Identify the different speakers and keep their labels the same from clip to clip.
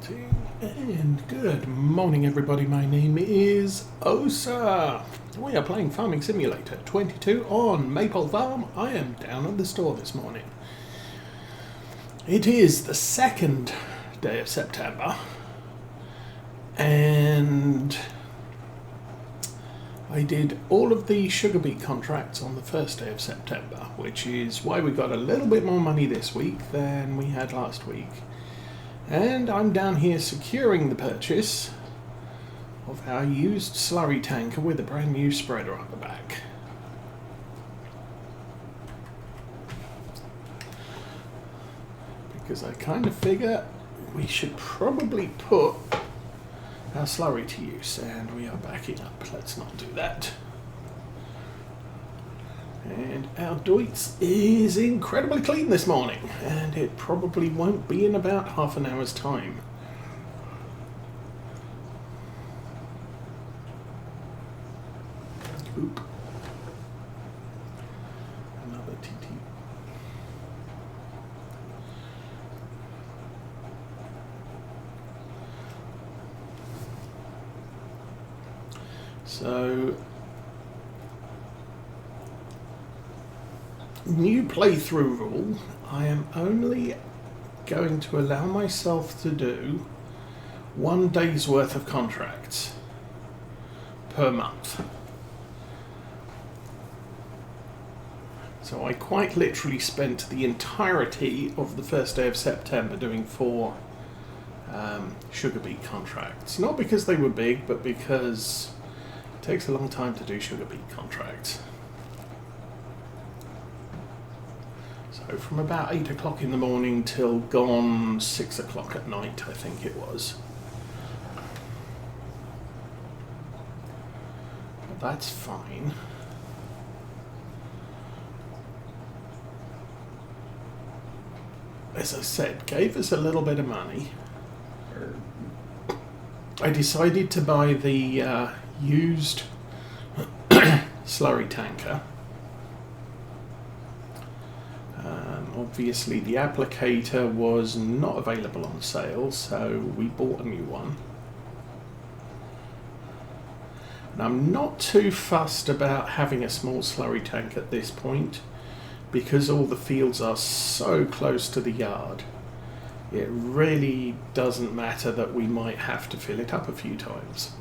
Speaker 1: And good morning everybody, my name is Osa. We are playing Farming Simulator 22 on Maypole Farm. I am down at the store this morning. It is the second day of September and I did all of the sugar beet contracts on the first day of September, which is why we got a little bit more money this week than we had last week. And I'm down here securing the purchase of our used slurry tanker with a brand new spreader on the back. Because I kind of figure we should probably put our slurry to use, and we are backing up. Let's not do that. And our Deutz is incredibly clean this morning, and it probably won't be in about half an hour's time. Oop. Another TT. So, new playthrough rule, I am only going to allow myself to do 1 day's worth of contracts per month. So I quite literally spent the entirety of the first day of September doing 4 sugar beet contracts. Not because they were big, but because it takes a long time to do sugar beet contracts. So from about 8 o'clock in the morning till gone 6 o'clock at night, I think it was. But that's fine. As I said, gave us a little bit of money. I decided to buy the used slurry tanker. Obviously the applicator was not available on sale, so we bought a new one. And I'm not too fussed about having a small slurry tank at this point, because all the fields are so close to the yard. It really doesn't matter that we might have to fill it up a few times.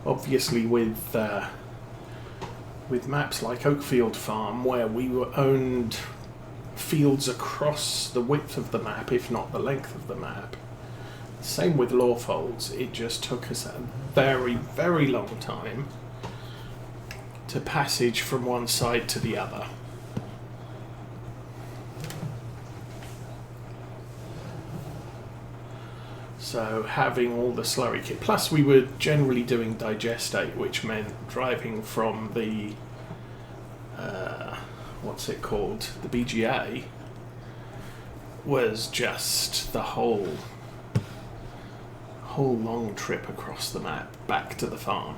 Speaker 1: Obviously with maps like Oakfield Farm, where we were owned fields across the width of the map, if not the length of the map. Same with Lawfolds, it just took us a very, very long time to passage from one side to the other. So having all the slurry kit, plus we were generally doing digestate, which meant driving from the, what's it called, the BGA, was just the whole long trip across the map back to the farm.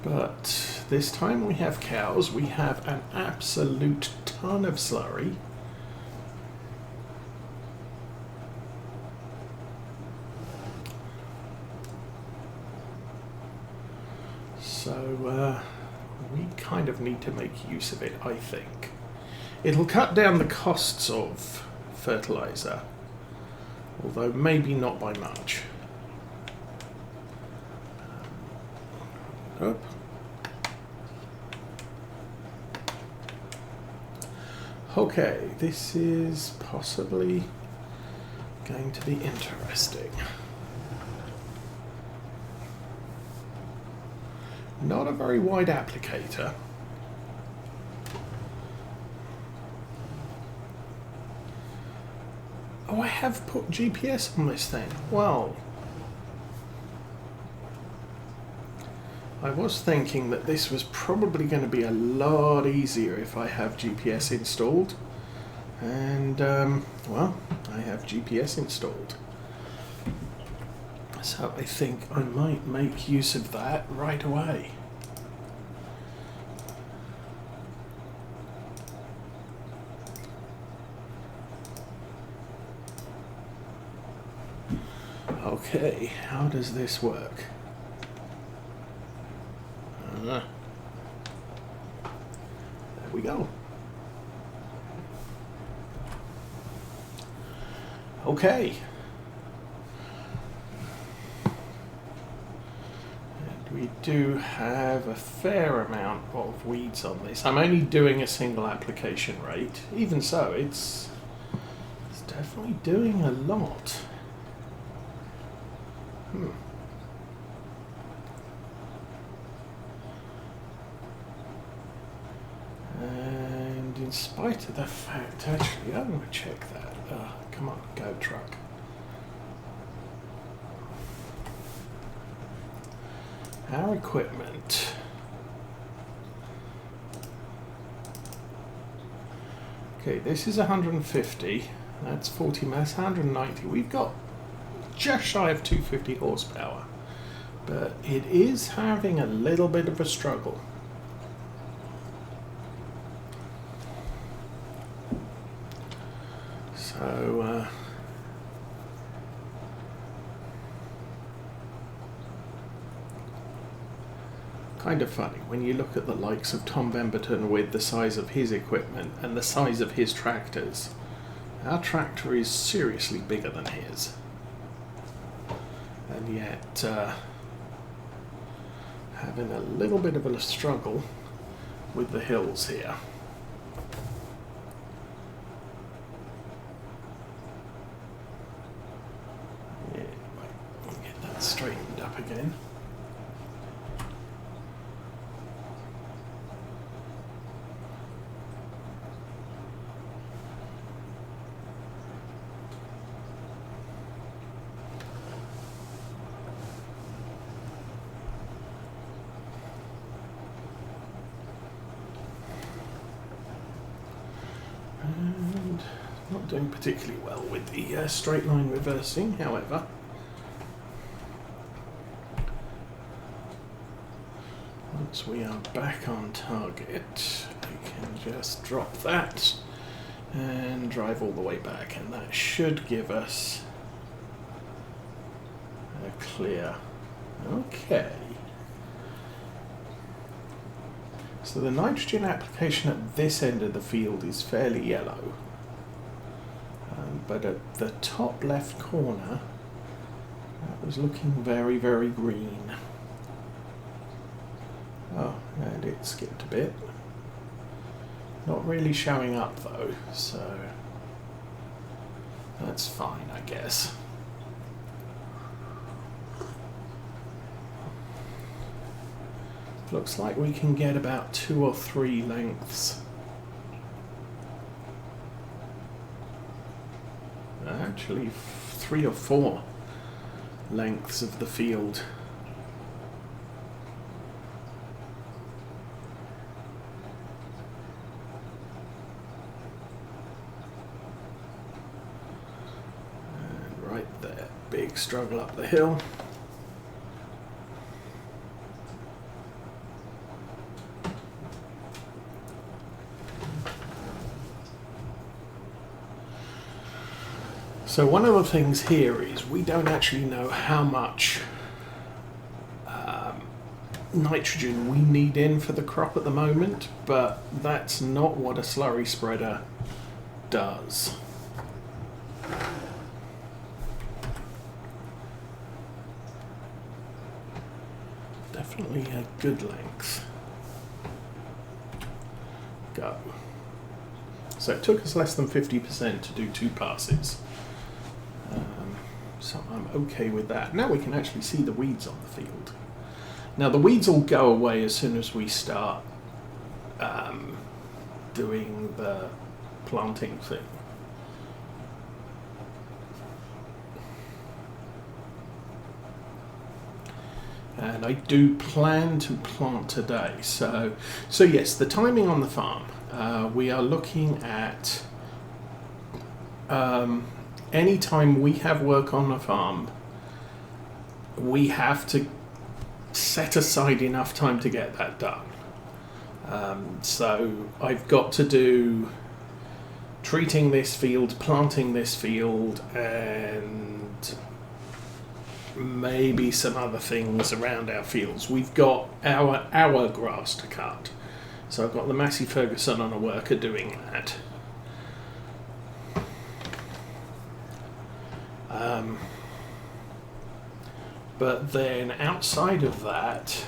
Speaker 1: But this time we have cows, we have an absolute ton of slurry. So we kind of need to make use of it, I think. It'll cut down the costs of fertilizer, although maybe not by much. Up. Okay, this is possibly going to be interesting. Not a very wide applicator. Oh, I have put GPS on this thing. Well, I was thinking that this was probably going to be a lot easier if I have GPS installed. And, well, I have GPS installed. So I think I might make use of that right away. Okay, how does this work? There we go. Okay. And we do have a fair amount of weeds on this. I'm only doing a single application rate. Even so, it's definitely doing a lot. And in spite of the fact, actually, I'm going to check that. Come on, go truck. Our equipment. Okay, this is 150. That's 40 mass, 190. We've got just shy of 250 horsepower, but it is having a little bit of a struggle. So kind of funny when you look at the likes of Tom Bemberton with the size of his equipment and the size of his tractors. Our tractor is seriously bigger than his. And yet having a little bit of a struggle with the hills here. Yeah, right, get that straightened up again. And not doing particularly well with the straight line reversing, however. Once we are back on target, we can just drop that and drive all the way back, and that should give us a clear. Okay. So the nitrogen application at this end of the field is fairly yellow, but at the top left corner, that was looking very, very green. Oh, and it skipped a bit. Not really showing up though, so that's fine, I guess. Looks like we can get about 2 or 3 lengths. Actually, 3 or 4 lengths of the field. And right there, big struggle up the hill. So one of the things here is we don't actually know how much nitrogen we need in for the crop at the moment, but that's not what a slurry spreader does. Definitely a good length. Go. So it took us less than 50% to do 2 passes. So I'm okay with that. Now we can actually see the weeds on the field. Now the weeds will go away as soon as we start doing the planting thing. And I do plan to plant today. So yes, the timing on the farm. We are looking at anytime we have work on the farm, we have to set aside enough time to get that done. So I've got to do treating this field, planting this field, and maybe some other things around our fields. We've got our grass to cut. So I've got the Massey Ferguson on a worker doing that. But then outside of that,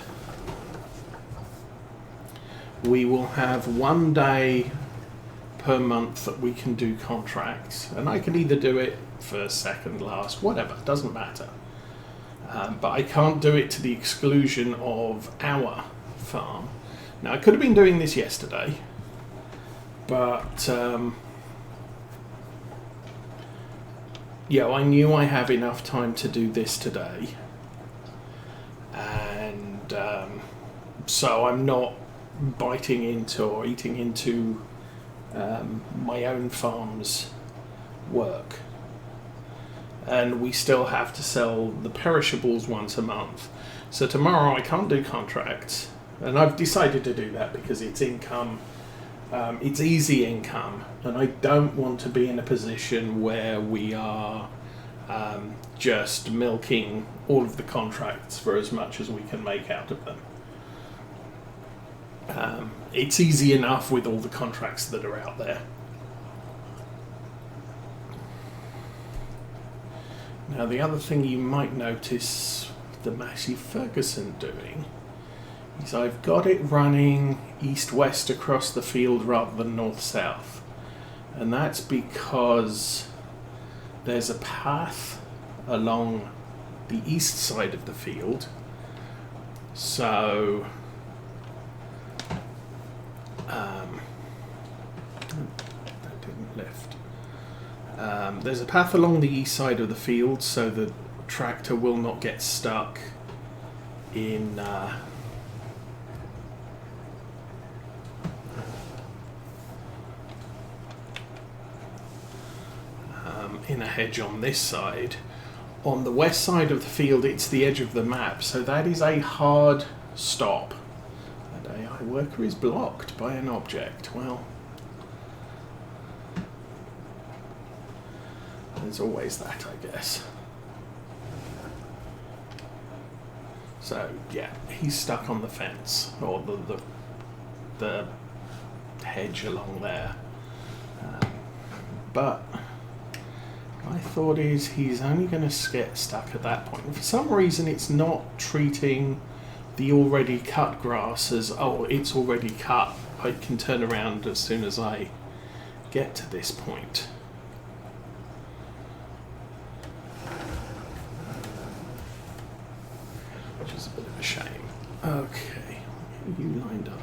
Speaker 1: we will have 1 day per month that we can do contracts, and I can either do it first, second, last, whatever, doesn't matter. But I can't do it to the exclusion of our farm. Now, I could have been doing this yesterday, but yeah, I knew I have enough time to do this today, and so I'm not biting into or eating into my own farm's work. And we still have to sell the perishables once a month. So tomorrow I can't do contracts, and I've decided to do that because it's income, it's easy income, and I don't want to be in a position where we are just milking all of the contracts for as much as we can make out of them. It's easy enough with all the contracts that are out there. Now, the other thing you might notice the Massey Ferguson doing is I've got it running east-west across the field rather than north-south. And that's because there's a path along the east side of the field. So that didn't lift. There's a path along the east side of the field, so the tractor will not get stuck in in a hedge on this side. On the west side of the field, it's the edge of the map, so that is a hard stop. And AI worker is blocked by an object. Well, there's always that, I guess. So yeah, he's stuck on the fence, or the hedge along there. But my thought is he's only going to get stuck at that point. And for some reason, it's not treating the already cut grass as, oh, it's already cut, I can turn around as soon as I get to this point. Which is a bit of a shame. Okay, you lined up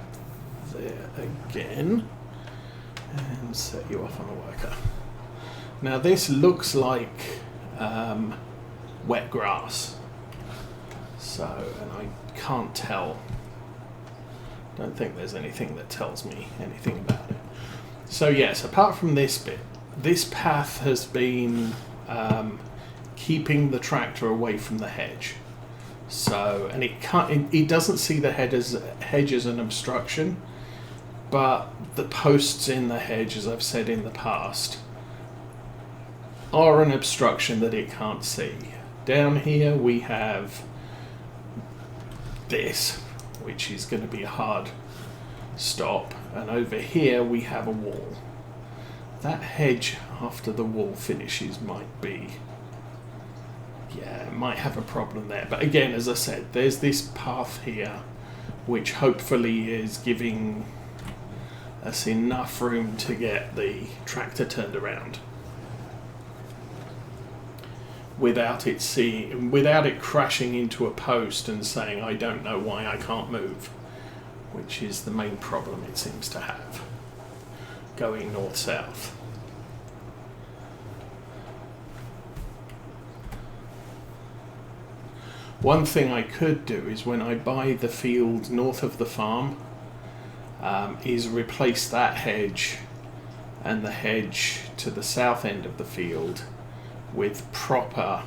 Speaker 1: there again and set you off on a worker. Now this looks like wet grass, so, and I can't tell, don't think there's anything that tells me anything about it. So yes, apart from this bit, this path has been keeping the tractor away from the hedge. So, and it doesn't see the hedge as an obstruction, but the posts in the hedge, as I've said in the past, are an obstruction that it can't see. Down here we have this, which is going to be a hard stop, and over here we have a wall. That hedge after the wall finishes might be, yeah, might have a problem there. But again, as I said, there's this path here which hopefully is giving us enough room to get the tractor turned around without it crashing into a post and saying, I don't know why I can't move, which is the main problem it seems to have, going north-south. One thing I could do is when I buy the field north of the farm, is replace that hedge and the hedge to the south end of the field with proper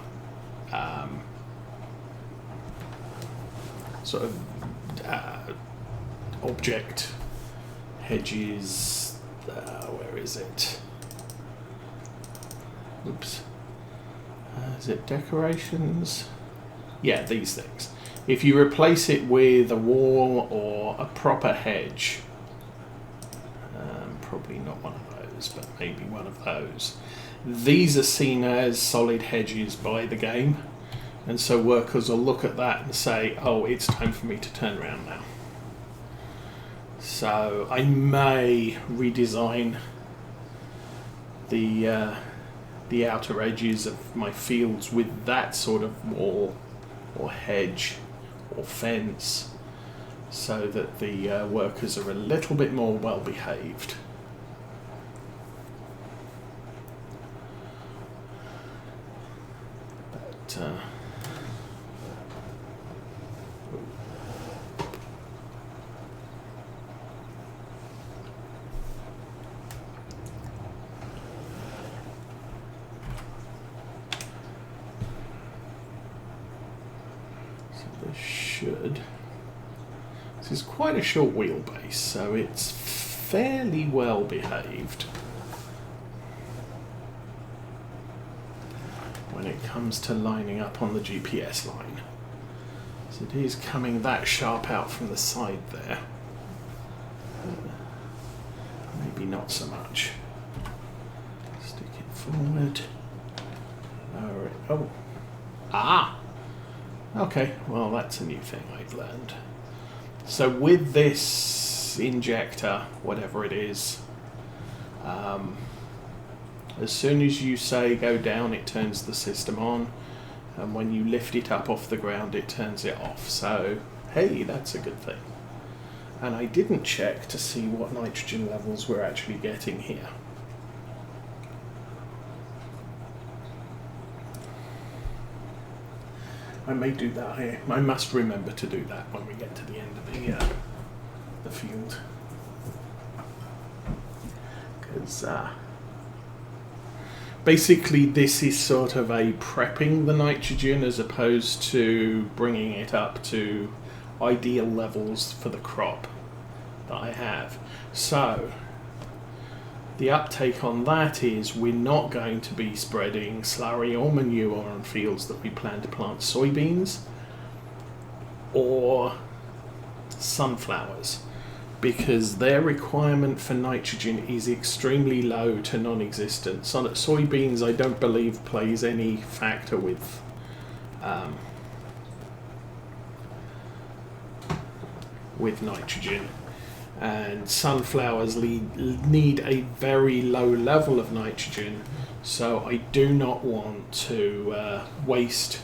Speaker 1: sort of object hedges. Where is it? Oops. Is it decorations? Yeah, these things. If you replace it with a wall or a proper hedge, probably not one of those, but maybe one of those, these are seen as solid hedges by the game, and so workers will look at that and say, oh, it's time for me to turn around now. So I may redesign the outer edges of my fields with that sort of wall or hedge or fence, so that the workers are a little bit more well behaved. But so this is quite a short wheelbase, so it's fairly well behaved when it comes to lining up on the GPS line. So it is coming that sharp out from the side there. Maybe not so much. Stick it forward. Lower it. Oh. Ah! Okay, well that's a new thing I've learned. So with this injector, whatever it is, as soon as you say go down, it turns the system on, and when you lift it up off the ground, it turns it off. So, hey, that's a good thing. And I didn't check to see what nitrogen levels we're actually getting here. I may do that. I must remember to do that when we get to the end of the field. Because basically this is sort of a prepping the nitrogen as opposed to bringing it up to ideal levels for the crop that I have. So the uptake on that is we're not going to be spreading slurry or manure on fields that we plan to plant soybeans or sunflowers, because their requirement for nitrogen is extremely low to non-existent. So soybeans, I don't believe, plays any factor with nitrogen. And sunflowers need a very low level of nitrogen, so I do not want to waste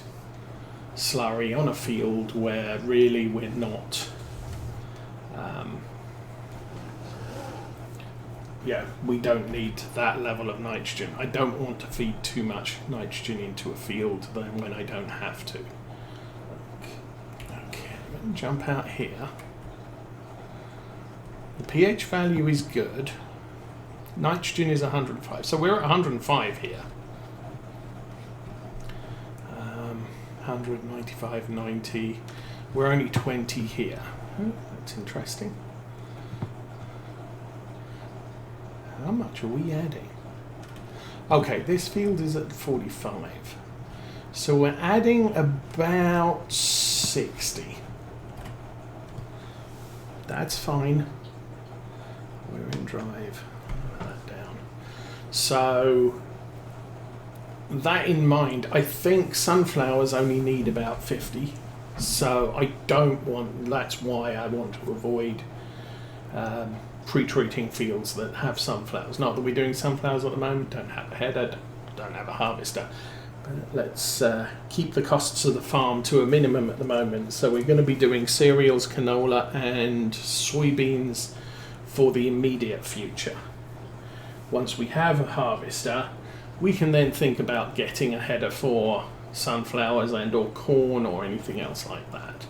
Speaker 1: slurry on a field where really we're not we don't need that level of nitrogen. I don't want to feed too much nitrogen into a field then when I don't have to. Okay, I'm going to jump out here. The pH value is good. Nitrogen is 105, so we're at 105 here. 195, 90. We're only 20 here. Oh, that's interesting. How much are we adding? Okay, this field is at 45. So we're adding about 60. That's fine. We're in drive. Put that down. So that in mind, I think sunflowers only need about 50. So I don't want, that's why I want to avoid pre-treating fields that have sunflowers. Not that we're doing sunflowers at the moment, don't have a header, don't have a harvester. But let's keep the costs of the farm to a minimum at the moment. So we're going to be doing cereals, canola and soybeans for the immediate future. Once we have a harvester, we can then think about getting a header for sunflowers and or corn or anything else like that.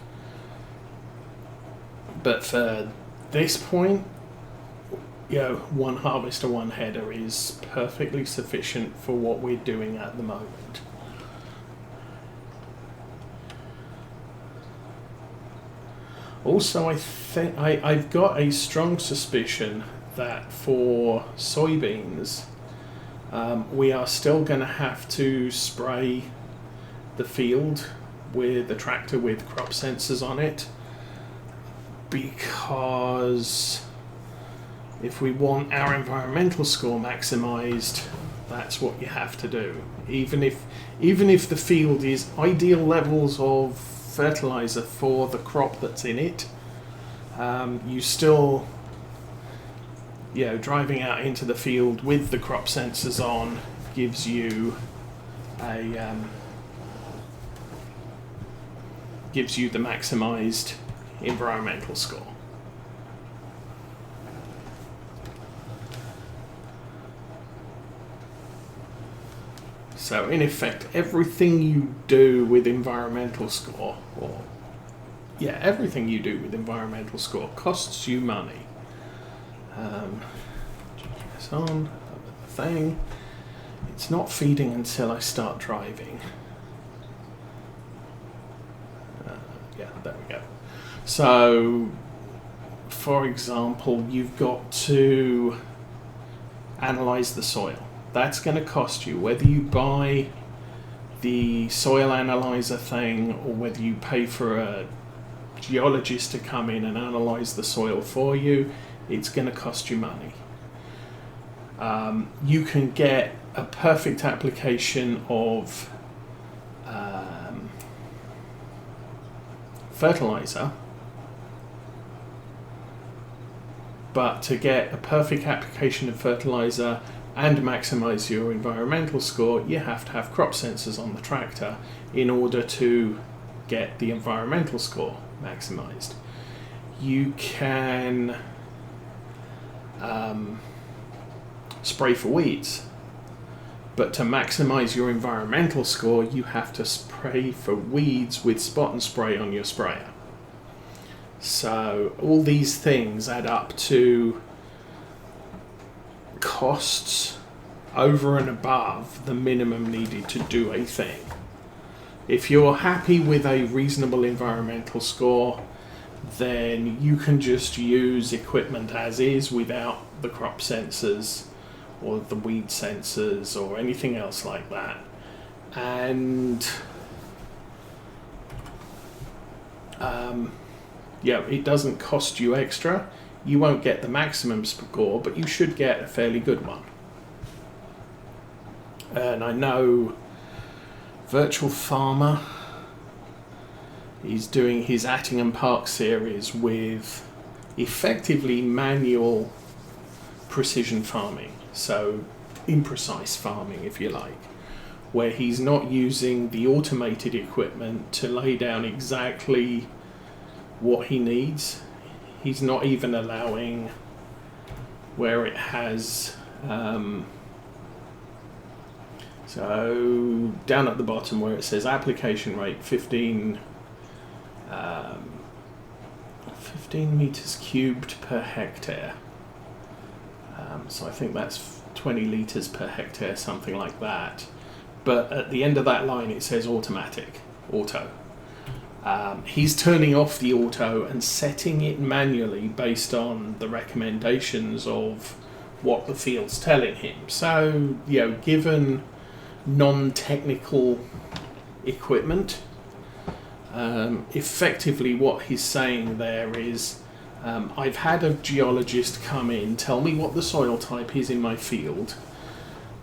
Speaker 1: But for this point, one harvester, one header is perfectly sufficient for what we're doing at the moment. Also, I think I've got a strong suspicion that for soybeans, we are still going to have to spray the field with a tractor with crop sensors on it, because if we want our environmental score maximised, that's what you have to do. Even if the field is ideal levels of fertiliser for the crop that's in it, you still, driving out into the field with the crop sensors on gives you the maximised environmental score. So in effect, everything you do with environmental score, everything you do with environmental score costs you money. GPS on, the thing. It's not feeding until I start driving. There we go. So, for example, you've got to analyse the soil. That's going to cost you, whether you buy the soil analyzer thing or whether you pay for a geologist to come in and analyse the soil for you. It's going to cost you money. You can get a perfect application of fertilizer, but to get a perfect application of fertilizer and maximise your environmental score, you have to have crop sensors on the tractor in order to get the environmental score maximised. You can spray for weeds, but to maximise your environmental score, you have to spray for weeds with spot and spray on your sprayer. So all these things add up to costs over and above the minimum needed to do a thing. If you're happy with a reasonable environmental score, then you can just use equipment as is without the crop sensors or the weed sensors or anything else like that. And it doesn't cost you extra. You won't get the maximum score, but you should get a fairly good one. And I know Virtual Farmer, he's doing his Attingham Park series with effectively manual precision farming, so imprecise farming if you like, where he's not using the automated equipment to lay down exactly what he needs. He's not even allowing where it has so down at the bottom where it says application rate 15 meters cubed per hectare. So I think that's 20 litres per hectare, something like that. But at the end of that line it says automatic, auto. He's turning off the auto and setting it manually based on the recommendations of what the field's telling him. So, given non-technical equipment, effectively what he's saying there is, I've had a geologist come in, tell me what the soil type is in my field.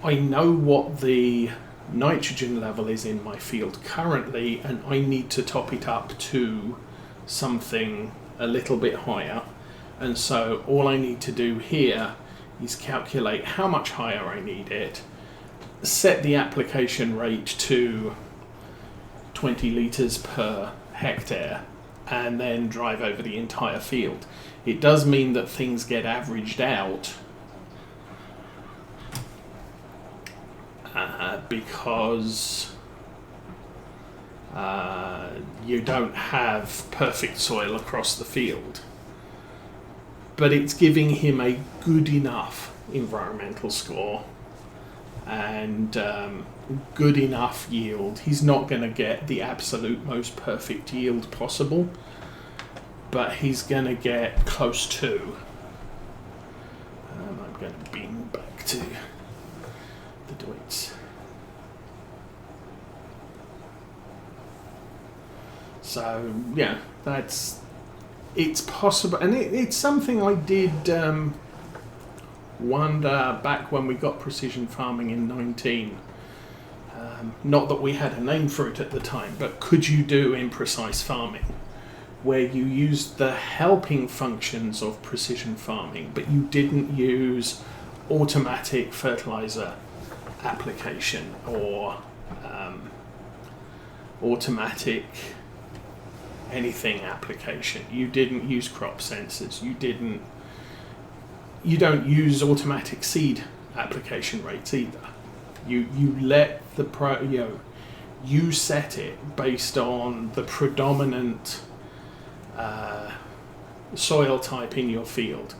Speaker 1: I know what the nitrogen level is in my field currently, and I need to top it up to something a little bit higher. And so all I need to do here is calculate how much higher I need it, set the application rate to 20 litres per hectare, and then drive over the entire field. It does mean that things get averaged out because you don't have perfect soil across the field. But it's giving him a good enough environmental score and good enough yield. He's not going to get the absolute most perfect yield possible, but he's going to get close to. I'm going to beam back to the Deutz. So yeah, it's possible, and it's something I did wonder back when we got precision farming in 19. Not that we had a name for it at the time, but could you do imprecise farming, where you used the helping functions of precision farming, but you didn't use automatic fertilizer application or automatic anything application. You didn't use crop sensors. You don't use automatic seed application rates either. You let the you set it based on the predominant soil type in your field.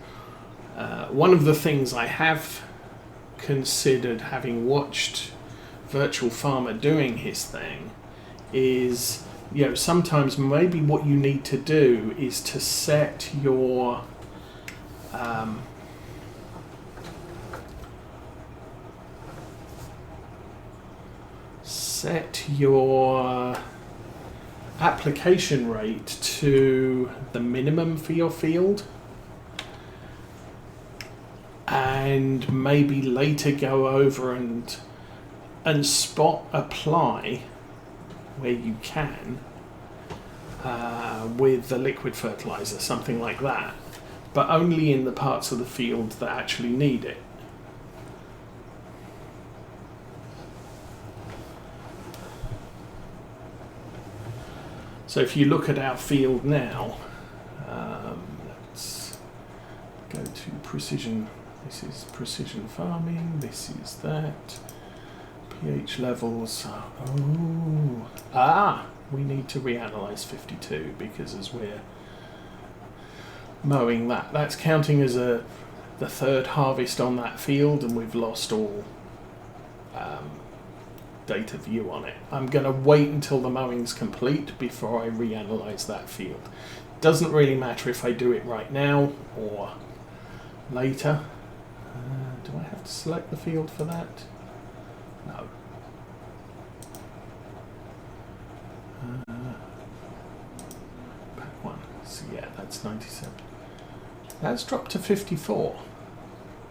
Speaker 1: One of the things I have considered, having watched Virtual Farmer doing his thing, is sometimes maybe what you need to do is to set your application rate to the minimum for your field, and maybe later go over and spot apply where you can with the liquid fertilizer, something like that, but only in the parts of the field that actually need it. So if you look at our field now, let's go to precision. This is precision farming, this is that. pH levels. We need to reanalyze 52 because as we're mowing that's counting as the third harvest on that field, and we've lost all data view on it. I'm going to wait until the mowing's complete before I reanalyze that field. Doesn't really matter if I do it right now or later. Do I have to select the field for that? No. Back one. So yeah, that's 97. That's dropped to 54.